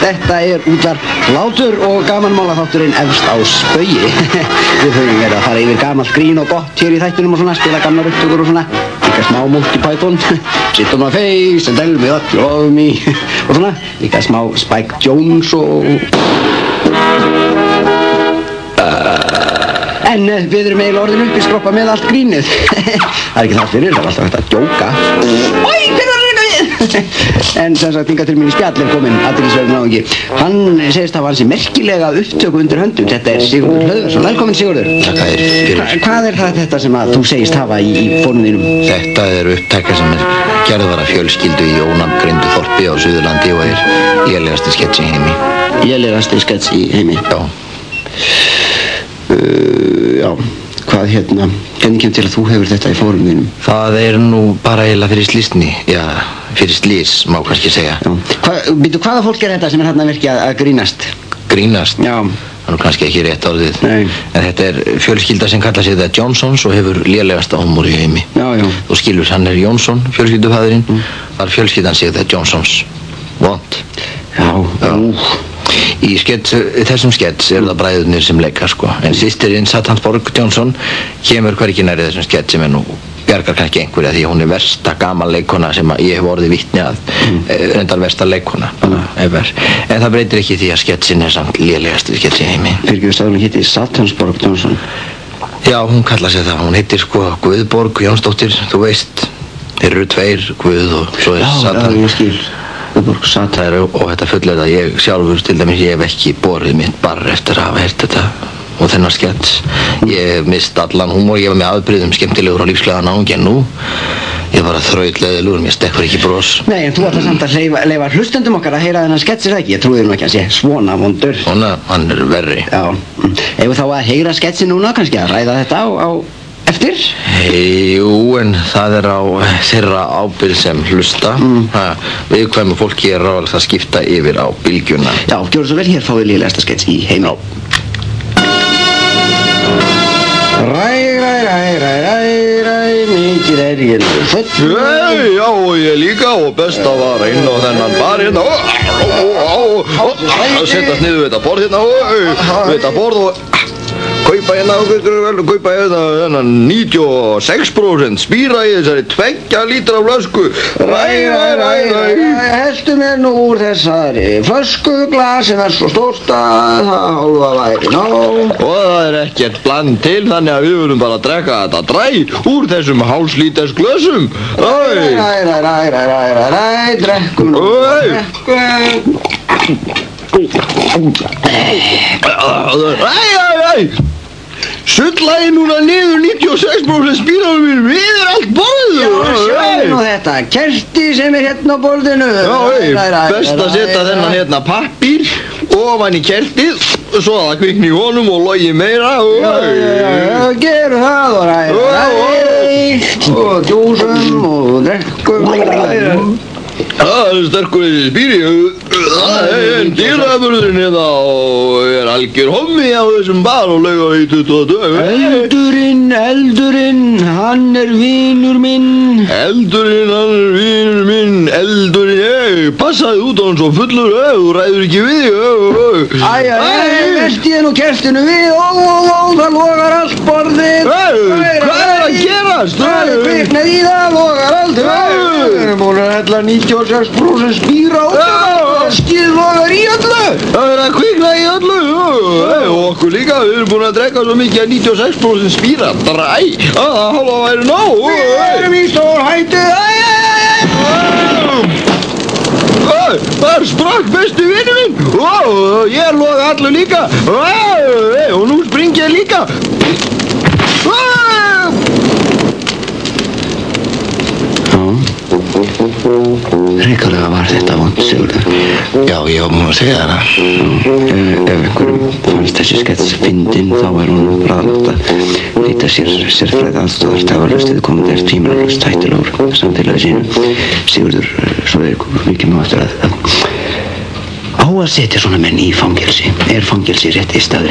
Þetta útvarp Hlátur og gamanmálaþátturinn efst á spaugi. Við höfum verið að fara yfir gamalt grín og gott hér í þættinum og svona, spila gamlar upptökur og svona, líka smá Monty Python, Sit on my face and tell me that you love me og svona, líka smá Spike Jones og... En við erum eiginlega orðin upp í skroppa með allt grínið. Það ekki það fyrir, það alltaf hægt að djóka. Oj, hver var þetta við? En sem sagt, hingað til mín í spjall kominn athyglisverður náungi. Hann segist hafa ansi merkilega upptöku undir höndum. Þetta Sigurður Hlöðversson. Velkominn Sigurður. Takk fyrir. Hvað það þetta sem að þú segist hafa í fónum þínum? Þetta upptaka sem gerð var að fjölskyldu í ónafngreindu þorpi á Suðurlandi og lélegasti skets í heimi. Lélegasti skets í heimi? Já. Já, hvað hvernig kemur til að þú hefur þetta í fórum þínum? Það nú bara eiginlega fyrir slísni, já, fyrir slís, má kannski segja. Já, hvaða fólk þetta sem þarna virkið að grínast? Grínast? Já. Það nú kannski ekki rétt orðið. Nei. En þetta fjölskylda sem kallar sig The Johnsons og hefur lélegasta húmor í heimi. Já, já. Þú skilur, hann Jónsson, fjölskyldufaðurinn, þar fjölskyldan sig The Johnsons. Vont. Já, Í þessum skets það bræðurnir sem leika, sko. En systirinn Satans Borg Johnson kemur hvergi nærri þessum skets sem nú bjargar kannski einhverja því hún versta gaman leikona sem ég hef orðið vitni að. Reyndar versta leikona, ever. En það breytir ekki því að sketsin samt lélegasti skets í heimi. Fyrirgefðu sagði hún hitti Satans Borg Johnson. Já, hún kallar sig það. Hún heitir sko Guðborg Jónsdóttir, þú veist. Þeir eru tveir, Guð og svo Satan. Já, ég skil. Satan og þetta fullur að ég sjálfur til dæmis ég hef ekki borið mitt barr eftir að hafa heyrt þetta og þennan skets. Ég hef mist allan húmor, ég var með afbrigðum skemmtilegur og lífsglaðan náungi en nú ég var að þrautleiðilegur, mér stekkur ekki bros. Nei, en þú ætlar samt að leyfa hlustendum okkar að heyra þennan skets ekki? Ég trúi nú ekki að sé svona vondur. Svona, hann verri. Já, eigum þá að heyra sketsi núna kannski að ræða þetta á eftir? Jú, en það á þeirra ábyrgð sem hlusta. Viðkvæmu fólki ráðalegt að skipta yfir á bylgjuna. Já, gjörðu svo vel, hér fáið lélegasta skets í heimi. Mikið ég full. Já, ég líka og besta var inn á þennan bar hérna. Settast niður við þetta borð hérna. Við þetta borð og kaupa hérna 96% spýra í þessari 2 lítra flösku. Heldu mér nú úr þessari flösku, glasið svo stórt að það hálfa væri nóg. Og það ekkert bland til þannig að við verðum bara að drekka þetta dræ úr þessum hálslíters glösum. Drekkum nú. Sullaði núna niður 96% spýranum mínum yfir allt borðið. Já, sjáðu nú þetta kerti sem hérna á borðinu. Já, best að setja þennan hérna pappír ofan í kertið svo að það kvikni í honum og logi meira. Já, gerum það og djúsum og drekkum. Það sterkur þessi spýri. En dýraburðurinn hérna og algjör hommi á þessum bar og lauga í 22. Eldurinn, hann vinur minn. Eldurinn, hann vinur minn. Eldurinn, passaði út á hann svo fullur, þú ræður ekki við þig. Velti ég nú kertinu við, það logar allt borðið. Hvað að gerast? Það kviknað í það, logar allt. Við erum búin að hella 96% spýra á það, skil logar í öllu. Það að kvikna í öllu, og okkur líka, við erum búin að drekka svo mikið að 96% spýra dræ, að það hálfa væri nóg. Við erum í stór hættu. Það sprakk besti vinur minn. Ég loga allur líka. Og nú spring ég líka. Hrikalega var þetta vont, Sigurður. Já, ég var múin að segja það. Ef einhverjum fannst þessi skets fyndin, þá hún bráðlátt að leita sér sérfræði aðstofar tafarlaust eða komandi tímanalaust hættulegur samfélagi sínu. Sigurður, svo mikið nú eftir að á að setja svona menn í fangelsi. Fangelsi rétti staðurinn?